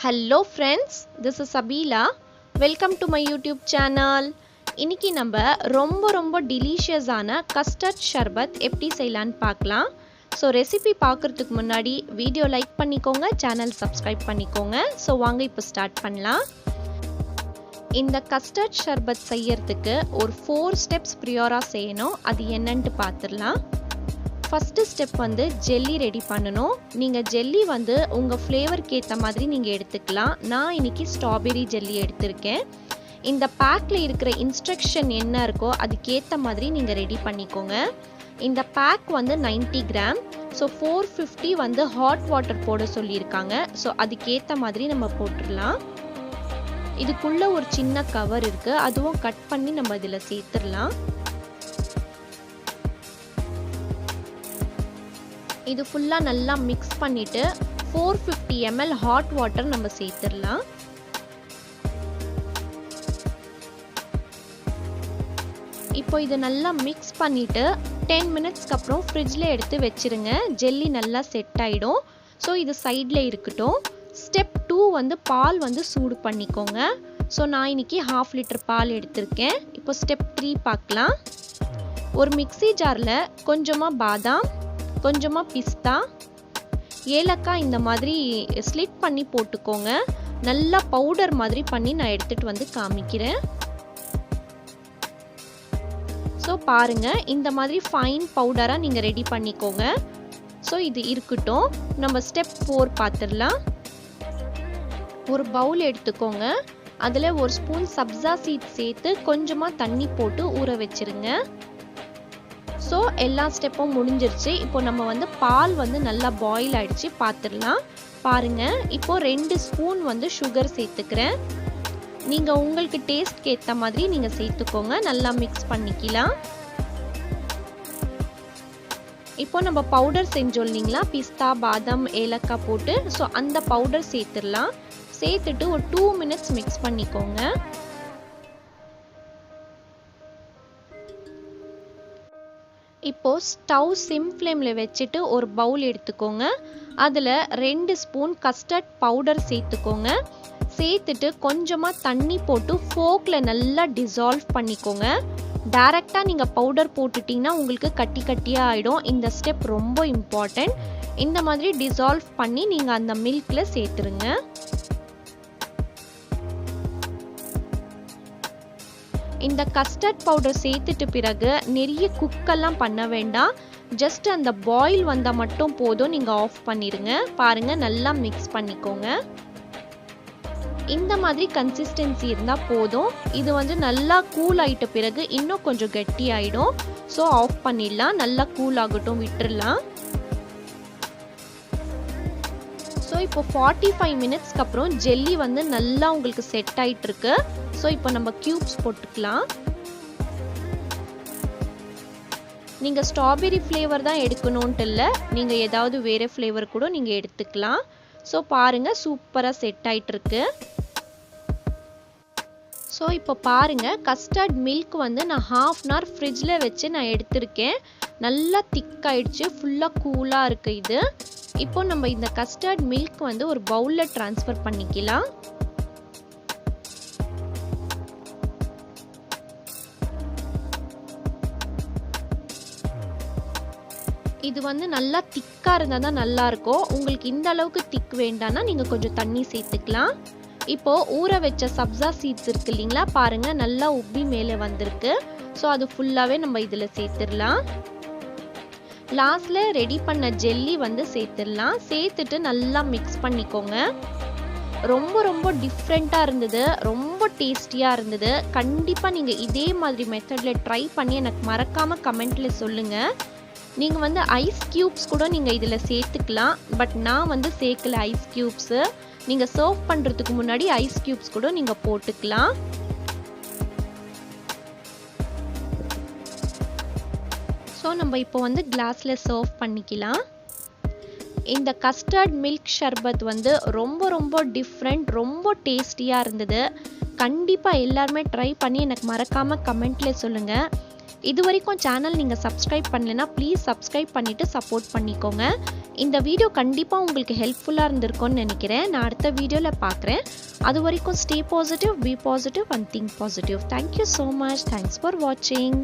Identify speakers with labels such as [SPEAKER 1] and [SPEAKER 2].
[SPEAKER 1] Hello friends, this is Sabila. Welcome to my YouTube channel. இன்னைக்கு நம்ம ரொம்ப delicious-ஆன custard sharbat எப்படி செய்யலாம்னு பார்க்கலாம். So ரெசிபி பார்க்கிறதுக்கு முன்னாடி வீடியோ லைக் பண்ணிக்கோங்க, சேனல் சப்ஸ்கிரைப் பண்ணிக்கோங்க. So வாங்க இப்போ ஸ்டார்ட் பண்ணலாம். இந்த custard sharbat செய்யிறதுக்கு ஒரு 4 ஸ்டெப்ஸ் ப்ரியாரா செய்யணும். அது என்னன்னு பார்த்திரலாம். ஃபர்ஸ்ட் ஸ்டெப் வந்து ஜெல்லி ரெடி பண்ணனும். நீங்க ஜெல்லி வந்து உங்க ஃப்ளேவருக்கு ஏத்த மாதிரி நீங்க எடுத்துக்கலாம். நான் இன்னைக்கு ஸ்ட்ராபெரி ஜெல்லி எடுத்துர்க்கேன். இந்த பேக்ல இருக்கிற இன்ஸ்ட்ரக்ஷன் என்ன இருக்கோ அதுக்கு ஏத்த மாதிரி நீங்க ரெடி பண்ணிக்கோங்க. இந்த பேக் வந்து 90 கிராம். சோ 450 வந்து ஹாட் வாட்டர் போட சொல்லிருக்காங்க. சோ அதுக்கு ஏத்த மாதிரி நம்ம போட்டுறலாம். இதுக்குள்ள ஒரு சின்ன கவர் இருக்கு. அதுவும் கட் பண்ணி நம்ம இதல சேர்த்துறலாம். இது ஃபுல்லா நல்லா mix பண்ணிட்டு 450 ml hot water நம்ம சேர்த்துறலாம். இப்போ இது நல்லா mix பண்ணிட்டு 10 மினிட்ஸ்க்கு அப்புறம் ஃப்ரிட்ஜ்ல எடுத்து வெச்சிருங்க. ஜெல்லி நல்லா செட் ஆயிடும். சோ இது சைடுல இருக்கட்டும். ஸ்டெப் 2 வந்து பால் வந்து சூடு பண்ணிக்கோங்க. சோ நான் இன்னைக்கு 1/2 லிட்டர் பால் எடுத்துர்க்கேன். இப்போ ஸ்டெப் 3 பார்க்கலாம். ஒரு மிக்ஸி ஜார்ல கொஞ்சமா பாதாம், கொஞ்சமா பிஸ்தா, ஏலக்காய் இந்த மாதிரி ஸ்லிட் பண்ணி போட்டுக்கோங்க. நல்லா பவுடர் மாதிரி பண்ணி நான் எடுத்துட்டு வந்து காமிக்கிறேன். சோ பாருங்க, இந்த மாதிரி ஃபைன் பவுடரா நீங்க ரெடி பண்ணிக்கோங்க. சோ இது இருக்கட்டும். நம்ம ஸ்டெப் 4 பார்த்திரலாம். ஒரு பவுல் எடுத்துக்கோங்க. அதுல ஒரு ஸ்பூன் சப்ஜா சீட் சேர்த்து கொஞ்சமா தண்ணி போட்டு ஊற வெச்சிருங்க. சோ எல்லா ஸ்டெப்பும் முடிஞ்சிருச்சு. இப்போ நம்ம வந்து பால் வந்து நல்லா பாயில் ஆயிடுச்சு பாத்துறலாம். பாருங்க, இப்போ 2 ஸ்பூன் வந்து சுகர் சேர்த்துக்கிறேன். நீங்க உங்களுக்கு டேஸ்ட்க்கு ஏத்த மாதிரி நீங்க சேர்த்துக்கோங்க. நல்லா mix பண்ணிக்கலாம். இப்போ நம்ம பவுடர் செஞ்சோம் இல்லீங்களா, பிஸ்தா, பாதாம், ஏலக்காய் போட்டு. சோ அந்த பவுடர் சேர்த்துறலாம். சேர்த்துட்டு ஒரு 2 மினிட்ஸ் mix பண்ணிக்கோங்க. இப்போ ஸ்டவ் சிம் ஃப்ளேம்ல வெச்சிட்டு ஒரு பவுல் எடுத்துக்கோங்க. அதுல 2 ஸ்பூன் கஸ்டர்ட் பவுடர் சேர்த்துக்கோங்க. சேர்த்துட்டு கொஞ்சமா தண்ணி போட்டு ஃபோக்ல நல்லா டிசால்வ் பண்ணிக்கோங்க. டைரக்ட்டா நீங்க பவுடர் போட்டுட்டீங்கன்னா உங்களுக்கு கட்டி கட்டியா ஆயிடும். இந்த ஸ்டெப் ரொம்ப இம்பார்ட்டன்ட். இந்த மாதிரி டிசால்வ் பண்ணி நீங்க அந்த மில்க்ல சேர்த்துருங்க. இந்த கஸ்டர்ட் பவுடர் சேர்த்துட்டு பிறகு நிறைய குக் எல்லாம் பண்ண வேண்டாம். ஜஸ்ட் அந்த பாயில் வந்தா மட்டும் போதும். நீங்க ஆஃப் பண்ணிருங்க. பாருங்க, நல்லா mix பண்ணிக்கோங்க. இந்த மாதிரி கன்சிஸ்டன்சி இருந்தா போதும். இது வந்து நல்லா கூல் ஆயிட்ட பிறகு இன்னும் கொஞ்சம் கெட்டி ஆயிடும். சோ ஆஃப் பண்ணிடலாம். நல்லா கூல் ஆகட்டும், விட்டுறலாம். சோ இப்போ 45 மினிட்ஸ்க்கு அப்புறம் ஜெல்லி வந்து நல்லா உங்களுக்கு செட் ஆயிட்டு இருக்கு. சோ இப்போ நம்ம கியூப்ஸ் போட்டுக்கலாம். நீங்க ஸ்ட்ராபெரி ஃப்ளேவர் தான் எடுக்கணும்னு இல்ல, நீங்க ஏதாவது வேற ஃப்ளேவர் கூட நீங்க எடுத்துக்கலாம். சோ பாருங்க, சூப்பரா செட் ஆயிட்டு இருக்கு. சோ இப்போ பாருங்க, கஸ்டர்ட் மில்க் வந்து நான் 1/2 an hour ஃப்ரிட்ஜ்ல வெச்சு நான் எடுத்துர்க்கேன். நல்லா திக் ஆயிடுச்சு. ஃபுல்லா கூலா இருக்கு இது. இப்போ நம்ம இந்த கஸ்டர்ட் மில்க் வந்து ஒரு பவுல்ல ட்ரான்ஸ்ஃபர் பண்ணிக்கலாம். இது வந்து நல்லா திக்கா இருந்தா தான் நல்லா இருக்கும். உங்களுக்கு இந்த அளவுக்கு திக் வேண்டாம்னா நீங்க கொஞ்சம் தண்ணி சேர்த்துக்கலாம். இப்போ ஊற வெச்ச சப்ஜா சீட்ஸ் இருக்கு இல்லீங்களா, பாருங்க நல்லா உப்பி மேலே வந்திருக்கு. சோ அது ஃபுல்லாவே நம்ம இதுல சேர்த்துறலாம். லாஸ்ட்ல ரெடி பண்ண ஜெல்லி வந்து சேர்த்துறலாம். சேர்த்துட்டு நல்லா mix பண்ணிக்கோங்க. ரொம்ப டிஃப்ரெண்டா இருந்தது. ரொம்ப டேஸ்டியா இருந்தது. கண்டிப்பா நீங்க இதே மாதிரி மெத்தட்ல ட்ரை பண்ணி எனக்கு மறக்காம கமெண்ட்ல சொல்லுங்க. நீங்க வந்து ஐஸ் கியூப்ஸ் கூட நீங்க இதுல சேர்த்துக்கலாம். பட் நான் வந்து சேர்க்கல ஐஸ் கியூப்ஸ். நீங்க சர்வ் பண்றதுக்கு முன்னாடி ஐஸ் கியூப்ஸ் கூட நீங்க போட்டுக்கலாம். சோ நம்ம இப்போ வந்து கிளாஸ்ல சர்வ் பண்ணிக்கலாம். இந்த கஸ்டர்ட் மில்க் ஷர்பத் வந்து ரொம்ப டிஃப்ரெண்ட், ரொம்ப டேஸ்டியா இருந்தது. கண்டிப்பா எல்லாரும் ட்ரை பண்ணி எனக்கு மறக்காம கமெண்ட்ல சொல்லுங்க. இது வரைக்கும் சேனல் நீங்கள் சப்ஸ்கிரைப் பண்ணலைன்னா ப்ளீஸ் சப்ஸ்கிரைப் பண்ணிவிட்டு சப்போர்ட் பண்ணிக்கோங்க. இந்த வீடியோ கண்டிப்பாக உங்களுக்கு ஹெல்ப்ஃபுல்லாக இருந்திருக்கும்னு நினைக்கிறேன். நான் அடுத்த வீடியோவில் பார்க்குறேன். அது வரைக்கும் stay positive, be positive and think positive. Thank you so much. Thanks for வாட்சிங்.